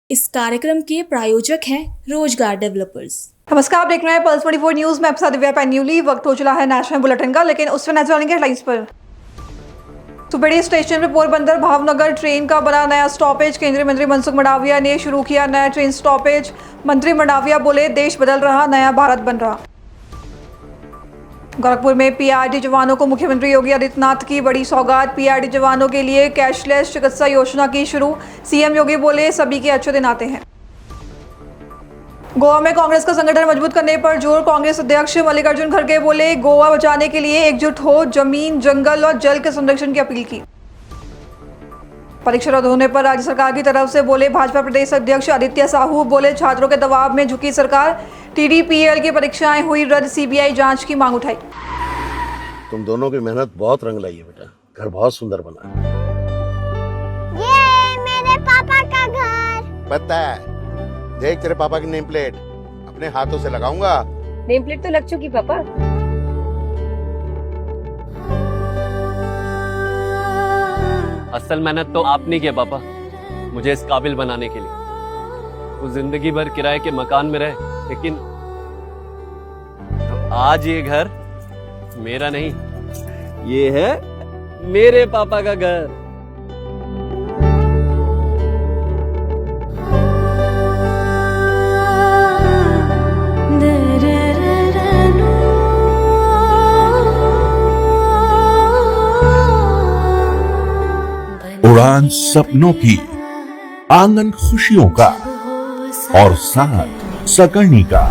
इस कार्यक्रम के प्रायोजक हैं रोजगार डेवलपर्स। नमस्कार, आप देख रहे हैं पल्स 24 न्यूज में। आपके साथ दिव्या पैन्यूली। वक्त हो चला है नेशनल बुलेटिन का, लेकिन उससे नजर डालेंगे हेडलाइंस पर। सुपेड़ी स्टेशन पर पोरबंदर भावनगर ट्रेन का बना नया स्टॉपेज। केंद्रीय मंत्री मनसुख मंडाविया ने शुरू किया नया ट्रेन स्टॉपेज। मंत्री मंडाविया बोले, देश बदल रहा, नया भारत बन रहा। गोरखपुर में पीआरडी जवानों को मुख्यमंत्री योगी आदित्यनाथ की बड़ी सौगात। पीआरडी जवानों के लिए कैशलेस चिकित्सा योजना की शुरू। सीएम योगी बोले, सभी के अच्छे दिन आते हैं। गोवा में कांग्रेस का संगठन मजबूत करने पर जोर। कांग्रेस अध्यक्ष मल्लिकार्जुन खड़गे बोले, गोवा बचाने के लिए एकजुट हो। जमीन, जंगल और जल के संरक्षण की अपील की। परीक्षा रद्द होने पर राज्य सरकार की तरफ से बोले भाजपा प्रदेश अध्यक्ष आदित्य साहू। बोले, छात्रों के दबाव में झुकी सरकार। टीडीपीएल की परीक्षाएं हुई रद्द, सीबीआई जांच की मांग उठाई। तुम दोनों की मेहनत बहुत रंग लाई है बेटा, घर बहुत सुंदर बना है। ये मेरे पापा का घर। पता है, देख तेरे पापा की नेम प्लेट अपने हाथों से लगाऊंगा। नेम प्लेट तो लग चुकी पापा। असल मेहनत तो आपने किया पापा, मुझे इस काबिल बनाने के लिए। वो जिंदगी भर किराए के मकान में रहे, लेकिन तो आज ये घर मेरा नहीं, ये है मेरे पापा का घर। उड़ान सपनों की, आंगन खुशियों का और साथ सकर्णी का।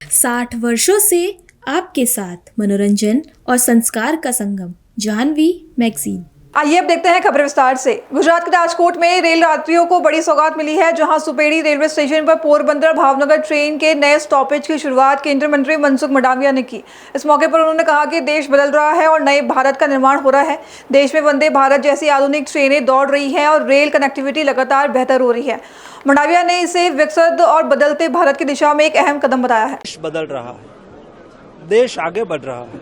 साठ वर्षों से आपके साथ मनोरंजन और संस्कार का संगम, जाह्नवी मैगजीन। आइए अब देखते हैं खबरें विस्तार से। गुजरात के राजकोट में रेल यात्रियों को बड़ी सौगात मिली है, जहां सुपेड़ी रेलवे स्टेशन पर पोरबंदर भावनगर ट्रेन के नए स्टॉपेज की शुरुआत केंद्रीय मंत्री मनसुख मंडाविया ने की। इस मौके पर उन्होंने कहा कि देश बदल रहा है और नए भारत का निर्माण हो रहा है। देश में वंदे भारत जैसी आधुनिक ट्रेनें दौड़ रही हैं और रेल कनेक्टिविटी लगातार बेहतर हो रही है। मंडाविया ने इसे विकसित और बदलते भारत की दिशा में एक अहम कदम बताया है। देश बदल रहा है, देश आगे बढ़ रहा है,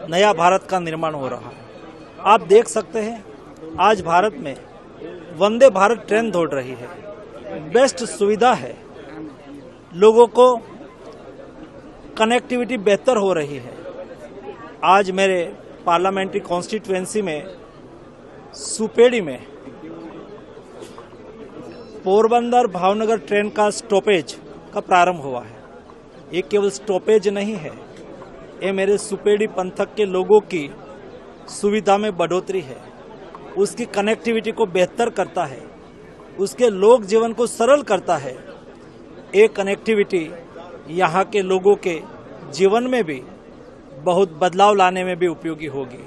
नया भारत का निर्माण हो रहा है। आप देख सकते हैं, आज भारत में वंदे भारत ट्रेन दौड़ रही है, बेस्ट सुविधा है, लोगों को कनेक्टिविटी बेहतर हो रही है। आज मेरे पार्लियामेंट्री कॉन्स्टिट्यूएंसी में सुपेड़ी में पोरबंदर भावनगर ट्रेन का स्टॉपेज का प्रारंभ हुआ है। ये केवल स्टॉपेज नहीं है, ये मेरे सुपेड़ी पंथक के लोगों की सुविधा में बढ़ोतरी है, उसकी कनेक्टिविटी को बेहतर करता है, उसके लोक जीवन को सरल करता है। एक कनेक्टिविटी यहाँ के लोगों के जीवन में भी बहुत बदलाव लाने में भी उपयोगी होगी।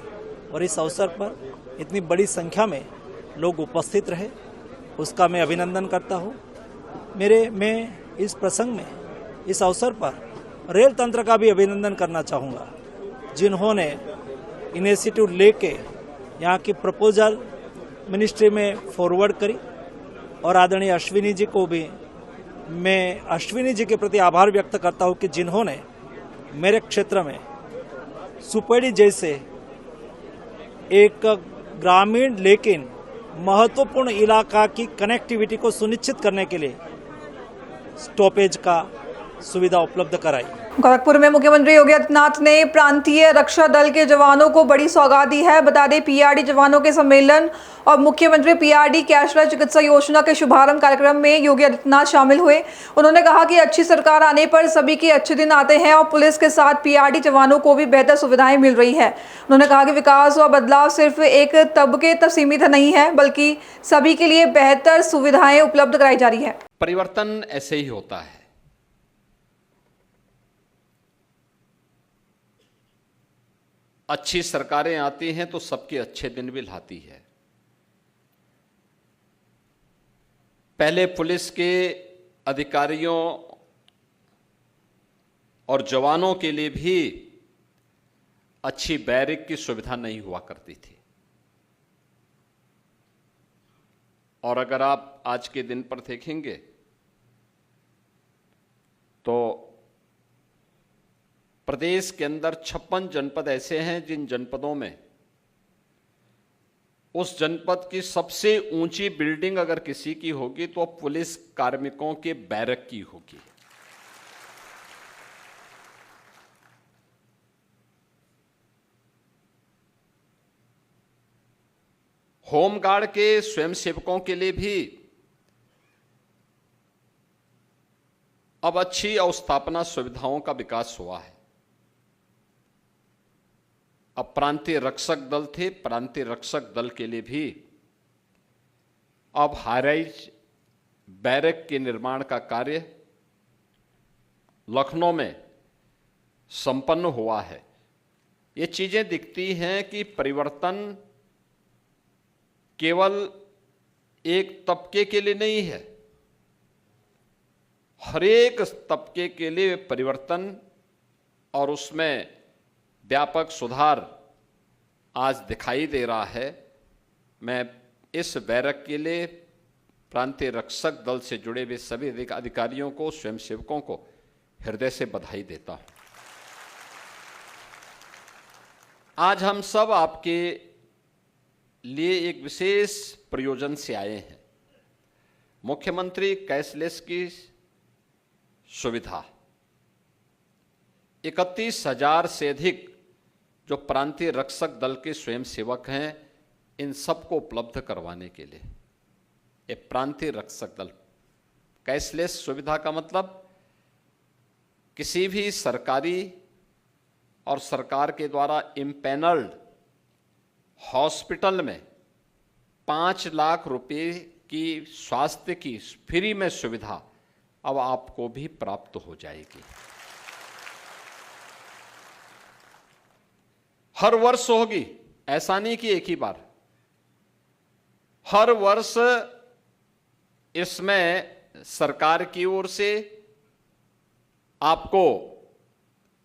और इस अवसर पर इतनी बड़ी संख्या में लोग उपस्थित रहे, उसका मैं अभिनंदन करता हूँ। मैं इस प्रसंग में, इस अवसर पर रेल तंत्र का भी अभिनंदन करना चाहूँगा, जिन्होंने इनिशिएटिव लेके यहाँ की प्रपोजल मिनिस्ट्री में फॉरवर्ड करी। और आदरणीय अश्विनी जी को भी मैं अश्विनी जी के प्रति आभार व्यक्त करता हूँ कि जिन्होंने मेरे क्षेत्र में सुपेड़ी जैसे एक ग्रामीण लेकिन महत्वपूर्ण इलाका की कनेक्टिविटी को सुनिश्चित करने के लिए स्टॉपेज का सुविधा उपलब्ध कराई। गोरखपुर में मुख्यमंत्री योगी आदित्यनाथ ने प्रांतीय रक्षा दल के जवानों को बड़ी सौगात दी है। बता दें, पीआरडी जवानों के सम्मेलन और मुख्यमंत्री पीआरडी कैशलेस चिकित्सा योजना के शुभारंभ कार्यक्रम में योगी आदित्यनाथ शामिल हुए। उन्होंने कहा कि अच्छी सरकार आने पर सभी के अच्छे दिन आते हैं और पुलिस के साथ पीआरडी जवानों को भी बेहतर सुविधाएं मिल रही है। उन्होंने कहा कि विकास और बदलाव सिर्फ एक तबके तक सीमित नहीं है, बल्कि सभी के लिए बेहतर सुविधाएं उपलब्ध कराई जा रही है। परिवर्तन ऐसे ही होता है। अच्छी सरकारें आती हैं तो सबके अच्छे दिन भी लाती है। पहले पुलिस के अधिकारियों और जवानों के लिए भी अच्छी बैरिक की सुविधा नहीं हुआ करती थी। और अगर आप आज के दिन पर देखेंगे तो प्रदेश के अंदर 56 जनपद ऐसे हैं जिन जनपदों में उस जनपद की सबसे ऊंची बिल्डिंग अगर किसी की होगी तो पुलिस कार्मिकों के बैरक की होगी। होमगार्ड के स्वयंसेवकों के लिए भी अब अच्छी अवस्थापना सुविधाओं का विकास हुआ है। अब प्रांतीय रक्षक दल थे, प्रांतीय रक्षक दल के लिए भी अब हाईराइज बैरक के निर्माण का कार्य लखनऊ में संपन्न हुआ है। ये चीजें दिखती हैं कि परिवर्तन केवल एक तबके के लिए नहीं है, हर एक तबके के लिए परिवर्तन और उसमें व्यापक सुधार आज दिखाई दे रहा है। मैं इस बैरक के लिए प्रांतीय रक्षक दल से जुड़े हुए सभी अधिकारियों को, स्वयंसेवकों को हृदय से बधाई देता हूं। आज हम सब आपके लिए एक विशेष प्रयोजन से आए हैं। मुख्यमंत्री कैशलेस की सुविधा 31,000 से अधिक जो प्रांतीय रक्षक दल के स्वयंसेवक हैं, इन सबको उपलब्ध करवाने के लिए ये प्रांतीय रक्षक दल कैशलेस सुविधा का मतलब किसी भी सरकारी और सरकार के द्वारा इम्पैनल्ड हॉस्पिटल में 5 लाख रुपए की स्वास्थ्य की फ्री में सुविधा अब आपको भी प्राप्त हो जाएगी। हर वर्ष होगी, ऐसा नहीं कि एक ही बार, हर वर्ष इसमें सरकार की ओर से आपको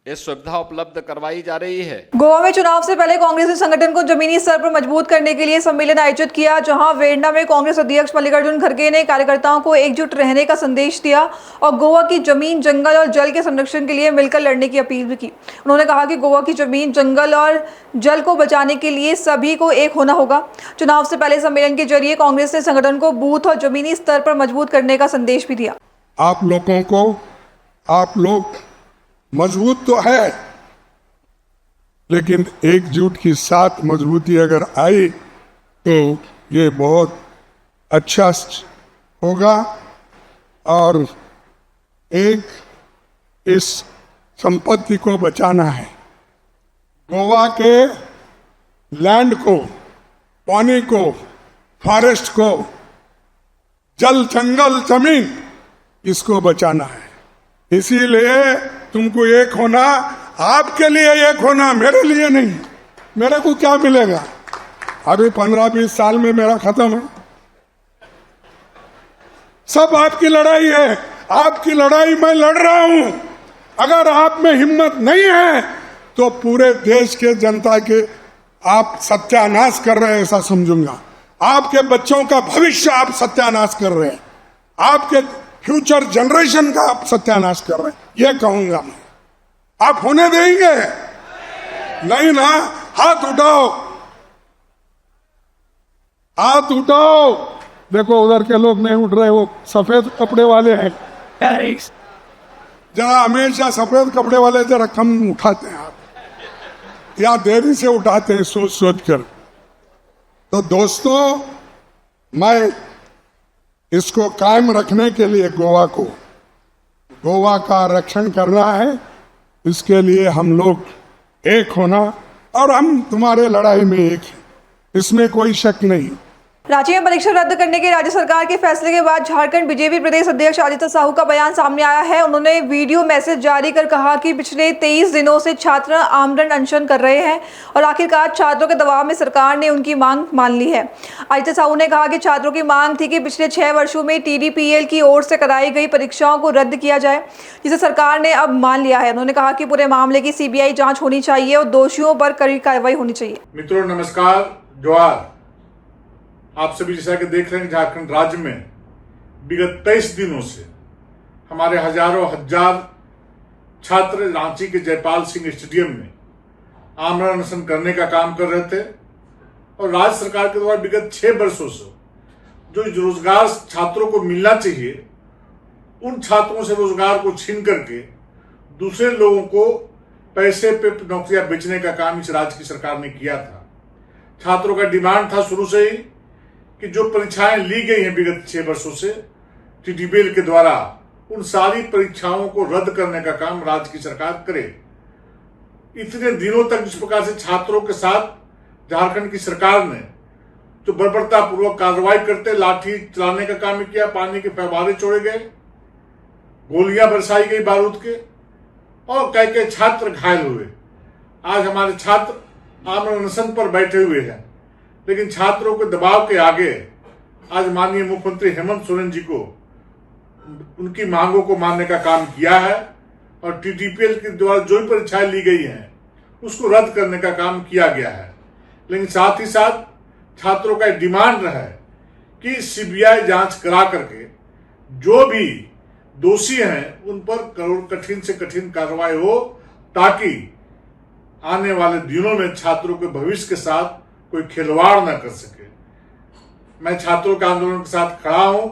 ये सुविधा उपलब्ध करवाई जा रही है। गोवा में चुनाव से पहले कांग्रेस ने संगठन को जमीनी स्तर पर मजबूत करने के लिए सम्मेलन आयोजित किया, जहां वेरना में कांग्रेस अध्यक्ष मल्लिकार्जुन खड़गे ने कार्यकर्ताओं को एकजुट रहने का संदेश दिया और गोवा की जमीन, जंगल और जल के संरक्षण के लिए मिलकर लड़ने की अपील भी की। उन्होंने कहा कि गोवा की जमीन, जंगल और जल को बचाने के लिए सभी को एक होना होगा। चुनाव से पहले सम्मेलन के जरिए कांग्रेस ने संगठन को बूथ और जमीनी स्तर पर मजबूत करने का संदेश भी दिया। आप लोग मजबूत तो है, लेकिन एकजुट के साथ मजबूती अगर आई तो ये बहुत अच्छा होगा। और एक इस संपत्ति को बचाना है, गोवा के लैंड को, पानी को, फॉरेस्ट को, जल, जंगल, जमीन, इसको बचाना है। इसीलिए तुमको एक होना, आपके लिए एक होना, मेरे लिए नहीं। मेरे को क्या मिलेगा? अभी 15-20 साल में मेरा खत्म है। सब आपकी लड़ाई है, आपकी लड़ाई मैं लड़ रहा हूं। अगर आप में हिम्मत नहीं है तो पूरे देश के जनता के आप सत्यानाश कर रहे हैं, ऐसा समझूंगा। आपके बच्चों का भविष्य आप सत्यानाश कर रहे हैं, आपके फ्यूचर जनरेशन का आप सत्यानाश कर रहे हैं, ये कहूंगा मैं। आप होने देंगे? नहीं ना? हाथ उठाओ, हाथ उठाओ। देखो उधर के लोग नहीं उठ रहे, वो सफेद कपड़े वाले हैं। जरा हमेशा सफेद कपड़े वाले जरा कम उठाते हैं आप, या देरी से उठाते हैं सोच सोच कर। तो दोस्तों, मैं इसको कायम रखने के लिए गोवा का रक्षण करना है। इसके लिए हम लोग एक होना, और हम तुम्हारे लड़ाई में एक हैं, इसमें कोई शक नहीं। रांची में परीक्षा रद्द करने के राज्य सरकार के फैसले के बाद झारखंड बीजेपी प्रदेश अध्यक्ष आदित्य साहू का बयान सामने आया है। उन्होंने वीडियो मैसेज जारी कर कहा कि पिछले 23 दिनों से छात्र आमरण अनशन कर रहे हैं और आखिरकार छात्रों के दबाव में सरकार ने उनकी मांग मान ली है। आदित्य साहू ने कहा कि छात्रों की मांग थी कि पिछले 6 वर्षों में TDPL की ओर से कराई गई परीक्षाओं को रद्द किया जाए, जिसे सरकार ने अब मान लिया है। उन्होंने कहा कि पूरे मामले की CBI जाँच होनी चाहिए और दोषियों पर कड़ी कार्रवाई होनी चाहिए। मित्रों नमस्कार, जोहार। आप सभी जैसा कि देख रहे हैं, झारखंड राज्य में विगत 23 दिनों से हमारे हजारों हजार छात्र रांची के जयपाल सिंह स्टेडियम में आमरण अनशन करने का काम कर रहे थे और राज्य सरकार के द्वारा विगत 6 वर्षों से जो रोजगार छात्रों को मिलना चाहिए, उन छात्रों से रोजगार को छीन करके दूसरे लोगों को पैसे पे नौकरियां बेचने का काम इस राज्य की सरकार ने किया था। छात्रों का डिमांड था शुरू से ही कि जो परीक्षाएं ली गई हैं विगत 6 वर्षों से टीटीपीएल के द्वारा, उन सारी परीक्षाओं को रद्द करने का काम राज्य की सरकार करे। इतने दिनों तक जिस प्रकार से छात्रों के साथ झारखंड की सरकार ने जो बर्बरता पूर्वक कार्रवाई करते लाठी चलाने का काम किया, पानी के फव्वारे छोड़े गए, गोलियां बरसाई गई बारूद के, और कई कई छात्र घायल हुए। आज हमारे छात्र आमरण अनशन पर बैठे हुए हैं, लेकिन छात्रों के दबाव के आगे आज माननीय मुख्यमंत्री हेमंत सोरेन जी को उनकी मांगों को मानने का काम किया है और टीटीपीएल के द्वारा जो भी परीक्षाएं ली गई हैं उसको रद्द करने का काम किया गया है। लेकिन साथ ही साथ छात्रों का डिमांड रहा है कि सीबीआई जांच करा करके जो भी दोषी हैं उन पर कठिन से कठिन कार्रवाई हो, ताकि आने वाले दिनों में छात्रों के भविष्य के साथ कोई खिलवाड़ न कर सके। मैं छात्रों के आंदोलन के साथ खड़ा हूं,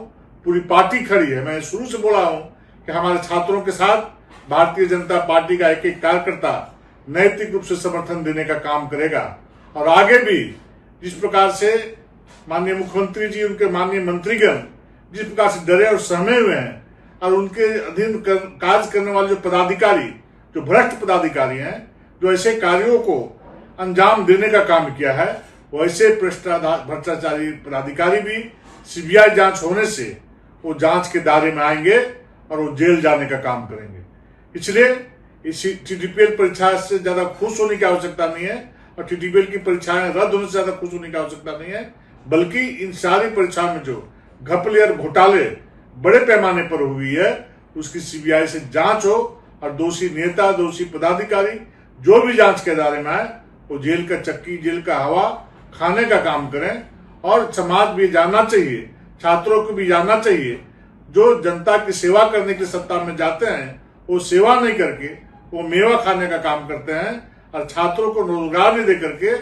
पूरी पार्टी खड़ी है। मैं शुरू से बोला हूं कि हमारे छात्रों के साथ भारतीय जनता पार्टी का एक एक कार्यकर्ता नैतिक रूप से समर्थन देने का काम करेगा और आगे भी जिस प्रकार से माननीय मुख्यमंत्री जी, उनके माननीय मंत्रीगण जिस प्रकार से डरे और सहमे हुए हैं और उनके अधीन कार्य करने वाले जो पदाधिकारी, जो भ्रष्ट पदाधिकारी हैं, जो ऐसे कार्यों को अंजाम देने का काम किया है, वैसे भ्रष्टाचारी पदाधिकारी भी सीबीआई जांच होने से वो जांच के दायरे में आएंगे और वो जेल जाने का काम करेंगे। इसलिए इस टीटीपीएल परीक्षा से ज्यादा खुश होने की आवश्यकता नहीं है और टीटीपीएल की परीक्षाएं रद्द होने से ज्यादा खुश होने की आवश्यकता नहीं है, बल्कि इन सारी परीक्षाओं में जो घपले और घोटाले बड़े पैमाने पर हुई है उसकी सीबीआई से जांच हो और दोषी नेता, दोषी पदाधिकारी जो भी जांच के दायरे में आए वो जेल का चक्की, जेल का हवा खाने का काम करें। और समाज भी जानना चाहिए, छात्रों को भी जानना चाहिए, जो जनता की सेवा करने की सत्ता में जाते हैं वो सेवा नहीं करके वो मेवा खाने का काम करते हैं और छात्रों को रोजगार नहीं दे करके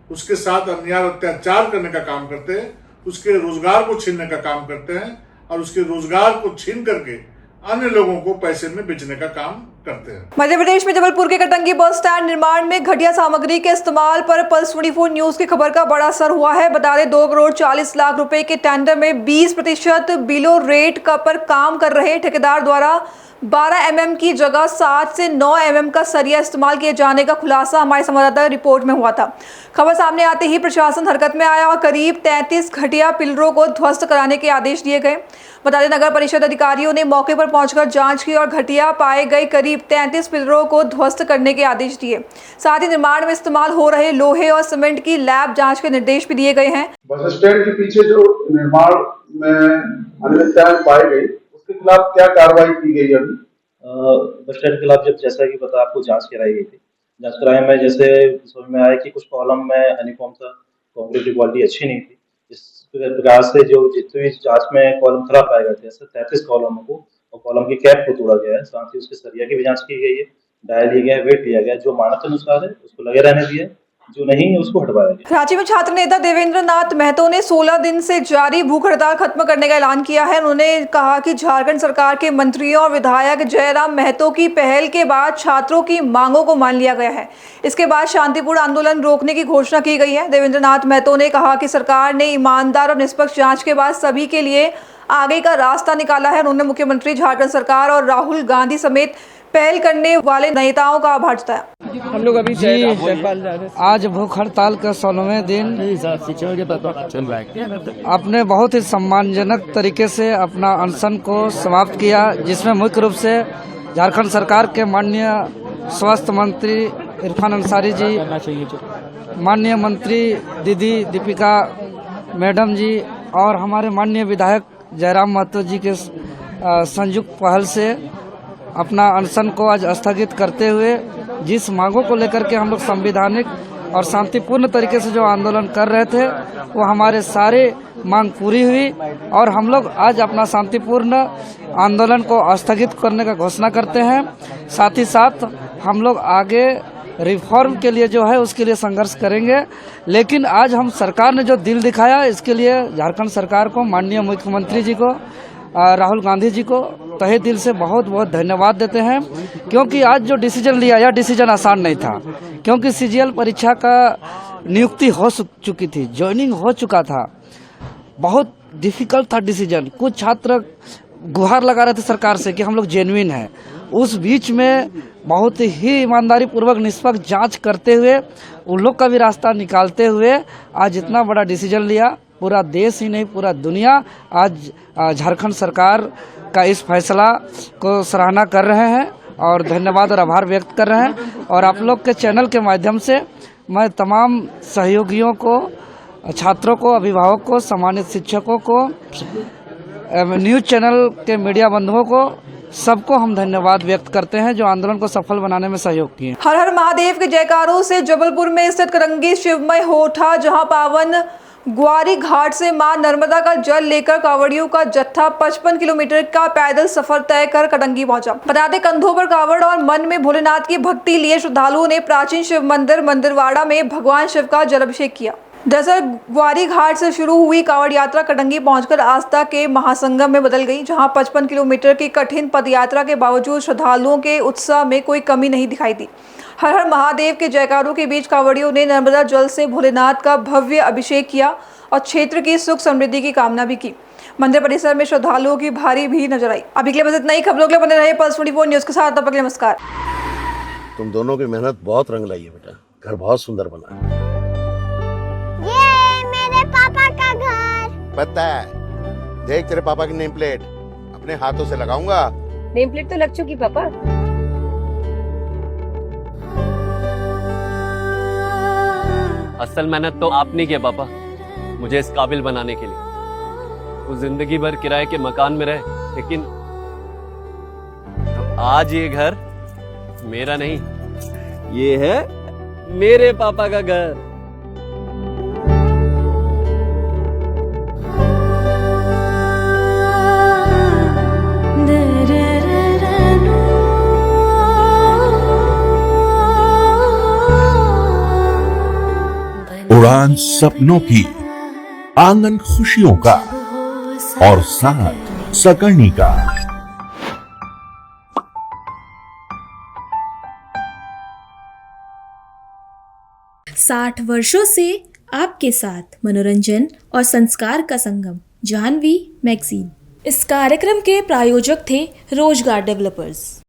उसके साथ अन्याय अत्याचार करने का काम करते हैं, उसके रोजगार को छीनने का काम करते हैं और उसके रोजगार को छीन करके अन्य लोगों को पैसे में बेचने का काम करते हैं। मध्य प्रदेश में जबलपुर के कटंगी बस स्टैंड निर्माण में घटिया सामग्री के इस्तेमाल पर पल्स 24 न्यूज की खबर का बड़ा असर हुआ है। बता दें 2 करोड़ 40 लाख रुपए के टेंडर में 20% बिलो रेट का पर काम कर रहे ठेकेदार द्वारा 12 mm की जगह 7 से 9 mm का सरिया इस्तेमाल किए जाने का खुलासा हमारे संवाददाता रिपोर्ट में हुआ था। खबर सामने आते ही प्रशासन हरकत में आया और करीब 33 घटिया पिलरों को ध्वस्त कराने के आदेश दिए गए। बता दें नगर परिषद अधिकारियों ने मौके पर पहुंचकर जांच की और घटिया पाए गए करीब 33 पिलरों को ध्वस्त करने के आदेश दिए। साथ ही निर्माण में इस्तेमाल हो रहे लोहे और सीमेंट की लैब जांच के निर्देश भी दिए गए हैं। बस स्टैंड के पीछे जो निर्माण में अनियमितताएं पाई गई उसके खिलाफ क्या कार्रवाई की गई? अभी बस स्टैंड के खिलाफ जब जैसा कि पता आपको जांच कराई गई थी, जांच कराने में जैसे समझ में आया कि कुछ कॉलम में हनीकॉम था, कंक्रीट की क्वालिटी अच्छी नहीं थी। इस प्रकार से जो जितनी जांच में कॉलम खराब पाए गए थे, ऐसे 33 कॉलमों को और कॉलम की कैप को तोड़ा गया है। साथ ही उसके सरिया की भी जांच की गई है, डायल लिया गया, वेट लिया गया, जो मानक अनुसार है उसको लगे रहने दिया, जो नहीं उसको हटवाया गया। रांची में छात्र नेता देवेंद्र नाथ महतो ने 16 दिन से जारी भूख हड़ताल खत्म करने का ऐलान किया है। उन्होंने कहा कि झारखंड सरकार के मंत्रियों और विधायक जयराम महतो की पहल के बाद छात्रों की मांगों को मान लिया गया है। इसके बाद शांतिपूर्ण आंदोलन रोकने की घोषणा की गई है। देवेंद्र नाथ महतो ने कहा कि सरकार ने ईमानदार और निष्पक्ष जांच के बाद सभी के लिए आगे का रास्ता निकाला है। उन्होंने मुख्यमंत्री, झारखंड सरकार और राहुल गांधी समेत पहल करने वाले नेताओं का आभार जताया। हम लोग अभी आज भूख हड़ताल का 16वें दिन अपने बहुत ही सम्मानजनक तरीके से अपना अनशन को समाप्त किया, जिसमें मुख्य रूप से झारखंड सरकार के माननीय स्वास्थ्य मंत्री इरफान अंसारी जी, माननीय मंत्री दीदी दीपिका मैडम जी और हमारे माननीय विधायक जयराम महतो जी के संयुक्त पहल से अपना अनशन को आज स्थगित करते हुए जिस मांगों को लेकर के हम लोग संवैधानिक और शांतिपूर्ण तरीके से जो आंदोलन कर रहे थे वो हमारे सारे मांग पूरी हुई और हम लोग आज अपना शांतिपूर्ण आंदोलन को स्थगित करने का घोषणा करते हैं। साथ ही साथ हम लोग आगे रिफॉर्म के लिए जो है उसके लिए संघर्ष करेंगे। लेकिन आज हम सरकार ने जो दिल दिखाया, इसके लिए झारखंड सरकार को, माननीय मुख्यमंत्री जी को, राहुल गांधी जी को तहे दिल से बहुत बहुत धन्यवाद देते हैं। क्योंकि आज जो डिसीजन लिया, यह डिसीजन आसान नहीं था, क्योंकि सीजीएल परीक्षा का नियुक्ति हो चुकी थी, ज्वाइनिंग हो चुका था, बहुत डिफिकल्ट था डिसीजन। कुछ छात्र गुहार लगा रहे थे सरकार से कि हम लोग जेन्युइन हैं। उस बीच में बहुत ही ईमानदारी पूर्वक निष्पक्ष जांच करते हुए, उन लोग का भी रास्ता निकालते हुए आज इतना बड़ा डिसीजन लिया। पूरा देश ही नहीं, पूरा दुनिया आज झारखंड सरकार का इस फैसला को सराहना कर रहे हैं और धन्यवाद और आभार व्यक्त कर रहे हैं। और आप लोग के चैनल के माध्यम से मैं तमाम सहयोगियों को, छात्रों को, अभिभावक को, सम्मानित शिक्षकों को, न्यूज़ चैनल के मीडिया बंधुओं को, सबको हम धन्यवाद व्यक्त करते हैं जो आंदोलन को सफल बनाने में सहयोग किए। हर हर महादेव के जयकारों से जबलपुर में स्थित करंगी शिवमय हो उठा, जहां पावन ग्वारी घाट से मां नर्मदा का जल लेकर कांवड़ियों का जत्था 55 किलोमीटर का पैदल सफर तय कर करंगी पहुंचा। बता दें, कंधों पर कांवड़ और मन में भोलेनाथ की भक्ति लिए श्रद्धालुओं ने प्राचीन शिव मंदिर मंदिरवाड़ा में भगवान शिव का जलाभिषेक किया। दरअसल ग्वारी घाट से शुरू हुई कांवड़ यात्रा करंगी पहुंचकर आस्था के महासंगम में बदल गई, जहां 55 किलोमीटर की कठिन पदयात्रा के बावजूद श्रद्धालुओं के उत्साह में कोई कमी नहीं दिखाई दी। हर हर महादेव के जयकारों के बीच कांवड़ियों ने नर्मदा जल से भोलेनाथ का भव्य अभिषेक किया और क्षेत्र की सुख समृद्धि की कामना भी की। मंदिर परिसर में श्रद्धालुओं की भारी भीड़ नजर आई। अभी के लिए बस इतना ही। खबरों के लिए बने रहे पल्स 24 न्यूज के साथ। तब तक के लिए नमस्कार। तुम दोनों की मेहनत बहुत रंग लाई है बेटा, घर बहुत सुंदर बना है। ये मेरे पापा का घर। पता है, देख तेरे पापा की नेम प्लेट अपने हाथों से लगाऊंगा। नेम प्लेट तो लग चुकी पापा। असल मेहनत तो आपने की है पापा, मुझे इस काबिल बनाने के लिए। वो जिंदगी भर किराए के मकान में रहे, लेकिन आज ये घर मेरा नहीं, ये है मेरे पापा का घर। उड़ान सपनों की, आंगन खुशियों का और साथ सकर्णी का। 60 वर्षों से आपके साथ मनोरंजन और संस्कार का संगम, जाह्नवी मैगजीन। इस कार्यक्रम के प्रायोजक थे रोजगार डेवलपर्स।